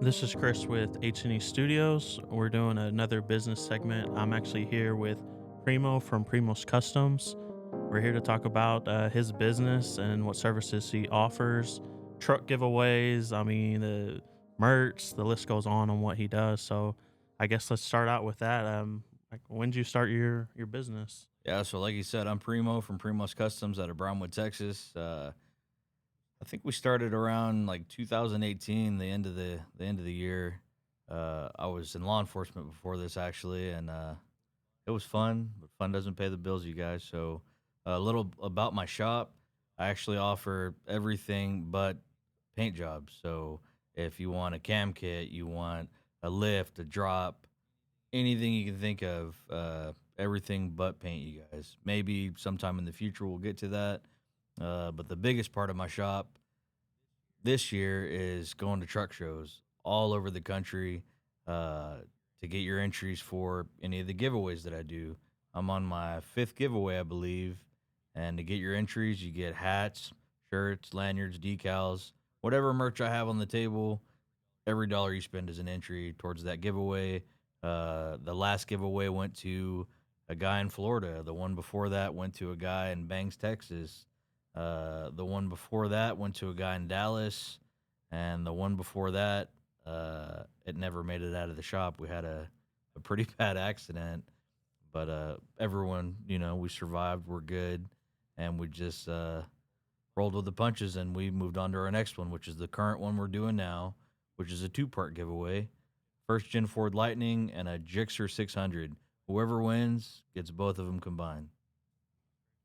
This is Chris with H&E Studios. We're doing another business segment. I'm actually here with Primo from Primo's Customs. We're here to talk about his business and what services he offers, truck giveaways, the merch, the list goes on what he does. So I guess let's start out with that. Like, when did you start your business? Yeah, so like you said, I'm Primo from Primo's Customs out of Brownwood, Texas. I think we started around like 2018, the end of the year. I was in law enforcement before this actually, and it was fun, but fun doesn't pay the bills, you guys. So a little about my shop. I actually offer everything but paint jobs. So if you want a cam kit, you want a lift, a drop, anything you can think of, everything but paint, you guys. Maybe sometime in the future we'll get to that. But the biggest part of my shop this year is going to truck shows all over the country uh, to get your entries for any of the giveaways that I do. I'm on my fifth giveaway, I believe. And to get your entries, you get hats, shirts, lanyards, decals, whatever merch I have on the table. Every dollar you spend is an entry towards that giveaway. The last giveaway went to a guy in Florida. The one before that went to a guy in Bangs, Texas. The one before that went to a guy in Dallas, and the one before that, it never made it out of the shop. We had a pretty bad accident, but everyone, we survived. We're good, and we just rolled with the punches, and we moved on to our next one, which is the current one we're doing now, which is a two-part giveaway. First Gen Ford Lightning and a Gixxer 600. Whoever wins gets both of them combined.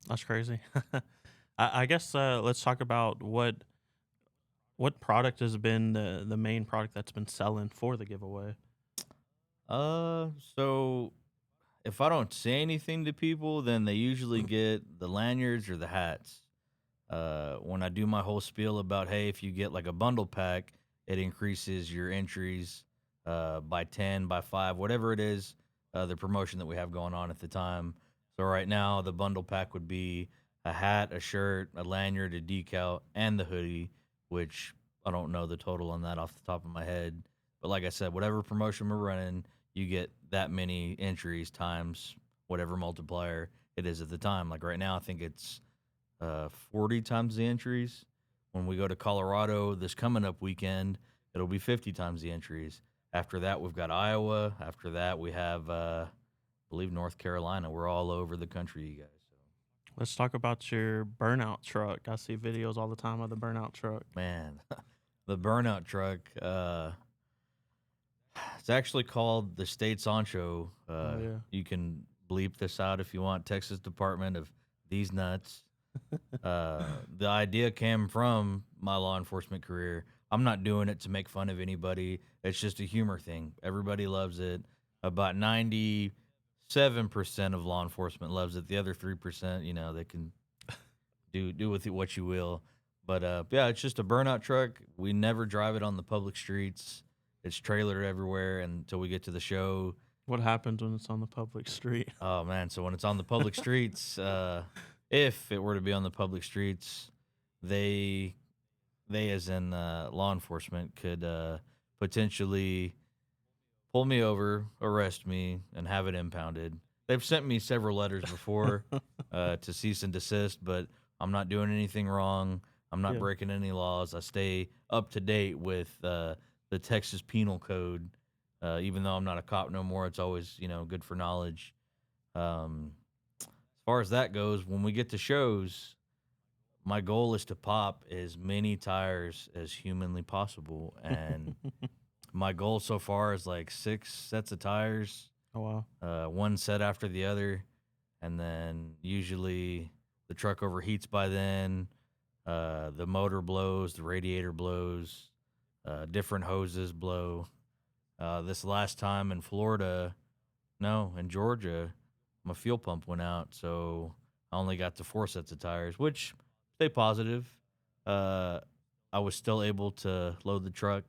That's crazy. I guess let's talk about what product has been the main product that's been selling for the giveaway. So if I don't say anything to people, then they usually get the lanyards or the hats. When I do my whole spiel about, hey, if you get like a bundle pack, it increases your entries by 10, by 5, whatever it is, the promotion that we have going on at the time. So right now, the bundle pack would be a hat, a shirt, a lanyard, a decal, and the hoodie, which I don't know the total on that off the top of my head. But like I said, whatever promotion we're running, you get that many entries times whatever multiplier it is at the time. Like right now, I think it's 40 times the entries. When we go to Colorado this coming up weekend, it'll be 50 times the entries. After that, we've got Iowa. After that, we have, I believe, North Carolina. We're all over the country, you guys. So, Let's talk about your burnout truck. I see videos all the time of the burnout truck. man, the burnout truck, it's actually called the State's Honcho. Oh yeah. You can bleep this out if you want. Texas Department of These Nuts. The idea came from my law enforcement career. I'm not doing it to make fun of anybody. It's just a humor thing. Everybody loves it. About 97% of law enforcement loves it. The other 3%, they can do with it what you will. But yeah, it's just a burnout truck. We never drive it on the public streets. It's trailered everywhere until we get to the show. What happens when it's on the public street? Oh man, so when it's on the public streets, if it were to be on the public streets, they they as in law enforcement could potentially pull me over, arrest me, and have it impounded. They've sent me several letters before to cease and desist, but I'm not doing anything wrong. I'm not Yeah. breaking any laws. I stay up to date with the Texas Penal Code. Even though I'm not a cop no more, it's always good for knowledge. As far as that goes, when we get to shows, my goal is to pop as many tires as humanly possible, and my goal so far is like 6 sets of tires, Oh wow. one set after the other, and then usually the truck overheats by then. The motor blows, the radiator blows, different hoses blow. This last time in Florida, no, in Georgia, my fuel pump went out, so I only got to 4 sets of tires, which stay positive. Uh, I was still able to load the truck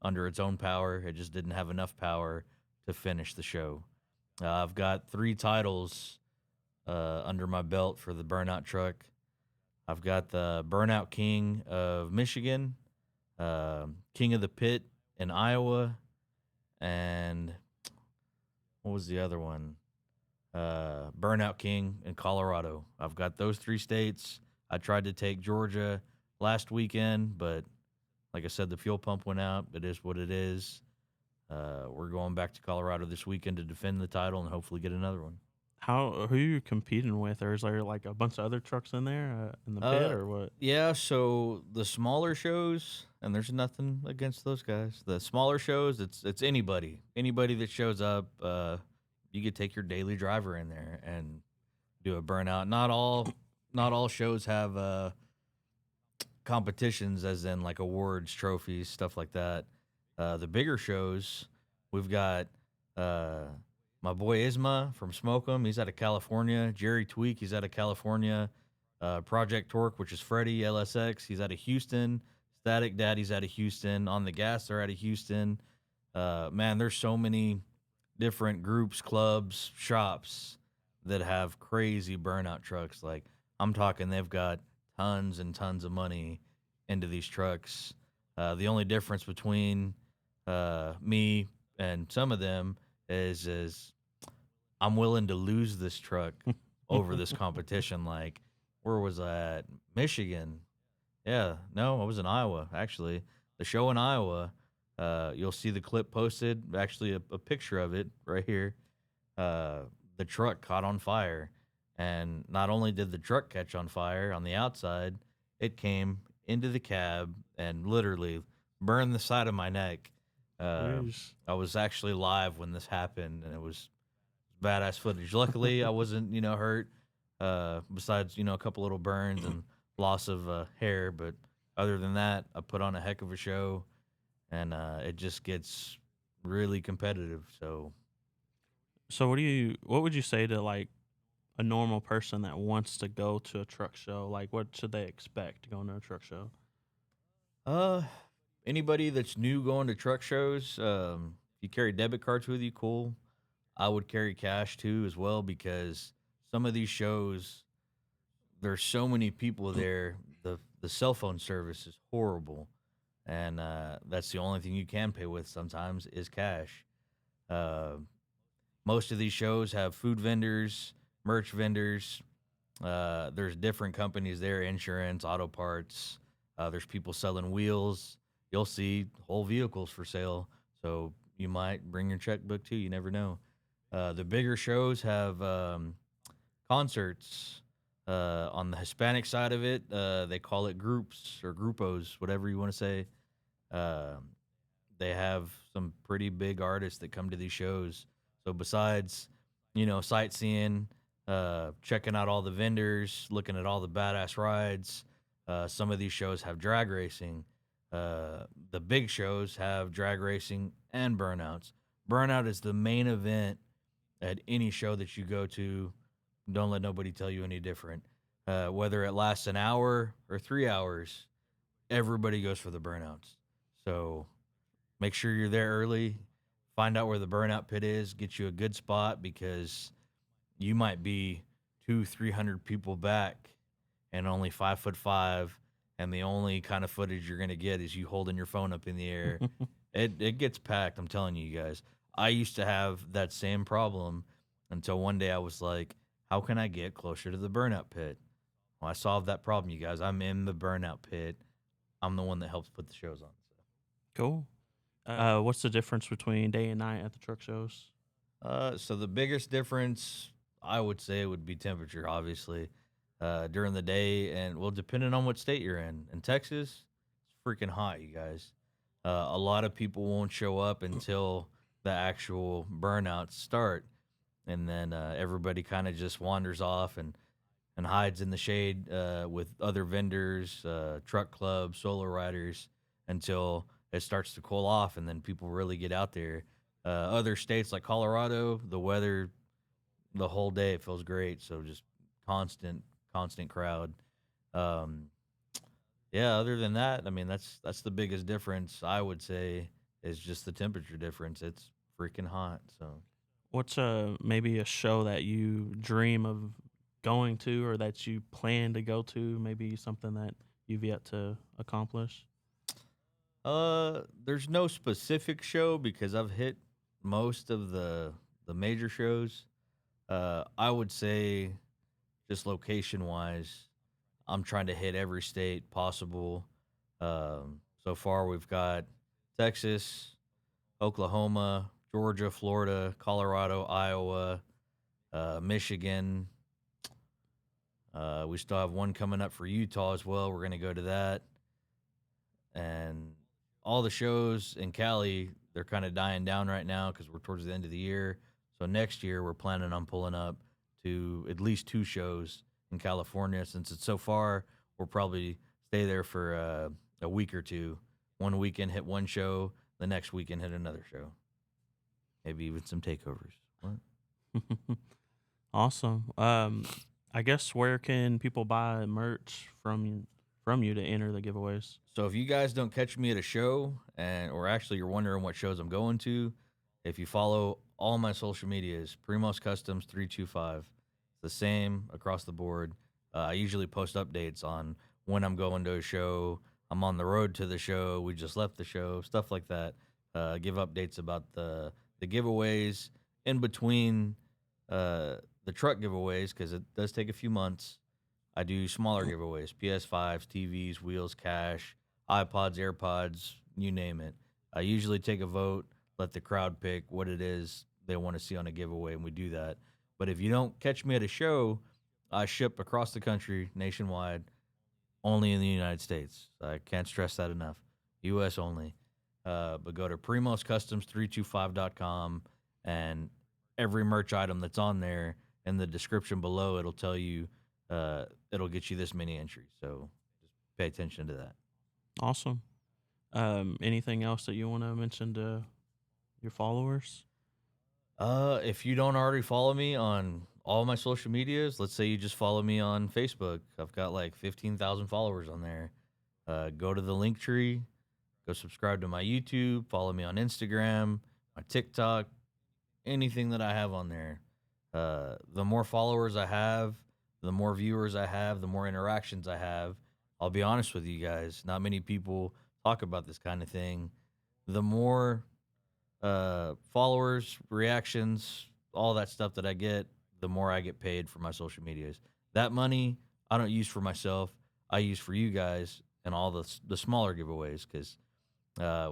under its own power. It just didn't have enough power to finish the show. I've got 3 titles under my belt for the burnout truck. I've got the Burnout King of Michigan, King of the Pit in Iowa, and what was the other one? Burnout King in Colorado. I've got those three states. I tried to take Georgia last weekend, but like I said, the fuel pump went out. It is what it is. We're going back to Colorado this weekend to defend the title and hopefully get another one. Who are you competing with, or is there like a bunch of other trucks in there in the pit, Uh, or what? yeah. So the smaller shows, and there's nothing against those guys. The smaller shows, it's anybody that shows up. You could take your daily driver in there and do a burnout. Not all shows have competitions, as in like awards, trophies, stuff like that. The bigger shows, we've got uh, my boy Isma from Smoke'em. He's out of California. Jerry Tweak, he's out of California. Project Torque, which is Freddie LSX, he's out of Houston. Static Daddy's out of Houston. On the Gas, they're out of Houston. Man, there's so many different groups, clubs, shops that have crazy burnout trucks. Like I'm talking, they've got tons and tons of money into these trucks. The only difference between me and some of them is I'm willing to lose this truck over this competition. Like, where was I at? Michigan. Yeah, no, I was in Iowa actually. The show in Iowa. You'll see the clip posted. Actually, a picture of it right here. Uh, the truck caught on fire, and not only did the truck catch on fire on the outside, it came into the cab and literally burned the side of my neck. Uh, Jeez. I was actually live when this happened, and it was badass footage. Luckily, I wasn't, hurt. Besides, a couple little burns and loss of hair, but other than that, I put on a heck of a show, and it just gets really competitive. So, So what would you say to like a normal person that wants to go to a truck show? Like, what should they expect going to a truck show? uh, anybody that's new going to truck shows, if you carry debit cards with you, cool. I would carry cash too as well because some of these shows, there's so many people there. The cell phone service is horrible, and that's the only thing you can pay with sometimes is cash. Uh, Most of these shows have food vendors, merch vendors. There's different companies there, insurance, auto parts. There's people selling wheels. You'll see whole vehicles for sale. So you might bring your checkbook too. You never know. The bigger shows have concerts. On the Hispanic side of it, they call it groups or grupos, whatever you want to say. Um, they have some pretty big artists that come to these shows. So besides, sightseeing, checking out all the vendors, looking at all the badass rides, some of these shows have drag racing. The big shows have drag racing and burnouts. Burnout is the main event at any show that you go to. Don't let nobody tell you any different. Whether it lasts an hour or 3 hours, everybody goes for the burnouts. So make sure you're there early. Find out where the burnout pit is. Get you a good spot because you might be 300 people back and only 5'5", and the only kind of footage you're gonna get is you holding your phone up in the air. It gets packed. I'm telling you guys. I used to have that same problem until one day I was like, how can I get closer to the burnout pit? Well, I solved that problem, you guys. I'm in the burnout pit. I'm the one that helps put the shows on. Cool. What's the difference between day and night at the truck shows? So the biggest difference I would say would be temperature, obviously. During the day, and well, depending on what state you're in. In Texas, it's freaking hot, you guys. A lot of people won't show up until the actual burnouts start, and then everybody kind of just wanders off and hides in the shade with other vendors, truck clubs, solo riders until it starts to cool off, and then people really get out there. Other states like Colorado, the weather the whole day it feels great, so just constant crowd. Um, yeah, other than that, I mean that's the biggest difference I would say is just the temperature difference. It's freaking hot, so. What's maybe a show that you dream of going to, or that you plan to go to? Maybe something that you've yet to accomplish. There's no specific show because I've hit most of the major shows. I would say just location wise, I'm trying to hit every state possible. So far, we've got Texas, Oklahoma, Georgia, Florida, Colorado, Iowa, Michigan. We still have one coming up for Utah as well. We're going to go to that. And all the shows in Cali, they're kind of dying down right now because we're towards the end of the year. So next year, we're planning on pulling up to at least two shows in California. Since it's so far, we'll probably stay there for a week or two. One weekend hit one show, the next weekend hit another show. Maybe even some takeovers. What? Awesome. I guess where can people buy merch from you to enter the giveaways? So if you guys don't catch me at a show, or actually you're wondering what shows I'm going to, if you follow all my social medias, Primo'z Cuztomz 325, it's the same across the board. I usually post updates on when I'm going to a show. I'm on the road to the show. We just left the show, stuff like that. Give updates about the giveaways in between the truck giveaways because it does take a few months. I do smaller giveaways: PS5s, TVs, wheels, cash, iPods, AirPods, you name it. I usually take a vote, let the crowd pick what it is they want to see on a giveaway, and we do that. But if you don't catch me at a show, I ship across the country, nationwide, only in the United States. I can't stress that enough. U.S. only. But go to primozcustom325.com, and every merch item that's on there in the description below, it'll tell you, it'll get you this many entries. So just pay attention to that. Awesome. Anything else that you want to mention to your followers? If you don't already follow me on all my social medias, let's say you just follow me on Facebook. I've got like 15,000 followers on there. Go to the link tree, go subscribe to my YouTube, follow me on Instagram, my TikTok, anything that I have on there. The more followers I have, the more viewers I have, the more interactions I have. I'll be honest with you guys, not many people talk about this kind of thing. The more followers, reactions, all that stuff that I get, the more I get paid for my social medias. That money I don't use for myself. I use for you guys and all the smaller giveaways because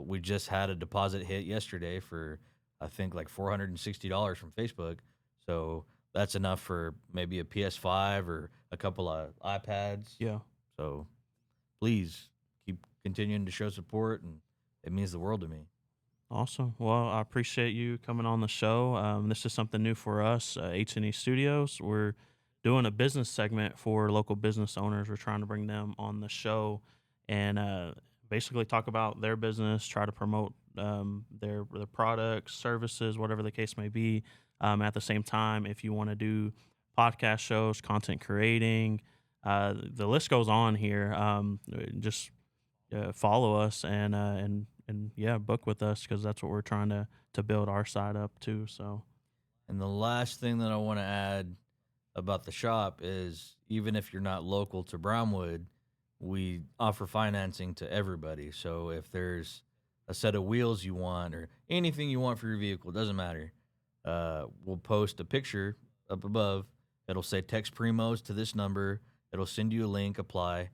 we just had a deposit hit yesterday for I think like $460 from Facebook. So that's enough for maybe a PS5 or a couple of iPads. Yeah. So please keep continuing to show support, and it means the world to me. Awesome. Well, I appreciate you coming on the show. This is something new for us, H&E Studios. We're doing a business segment for local business owners. We're trying to bring them on the show and basically talk about their business, try to promote their products, services, whatever the case may be. At the same time, if you want to do podcast shows, content creating, the list goes on here. Just follow us and yeah, book with us because that's what we're trying to build our side up too. So And the last thing that I want to add about the shop is even if you're not local to Brownwood, we offer financing to everybody. So if there's a set of wheels you want or anything you want for your vehicle, doesn't matter. We'll post a picture up above. It'll say text Primo'z to this number. It'll send you a link, apply,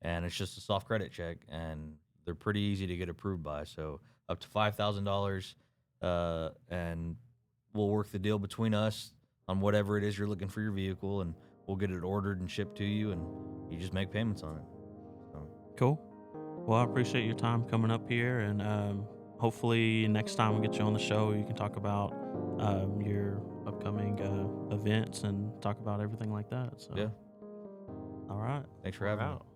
and it's just a soft credit check. And they're pretty easy to get approved by. So up to $5,000, and we'll work the deal between us on whatever it is you're looking for your vehicle, and we'll get it ordered and shipped to you, and you just make payments on it. So, cool. Well, I appreciate your time coming up here, and hopefully next time we get you on the show, you can talk about your upcoming events and talk about everything like that. So, yeah, all right, thanks for we're having me. out.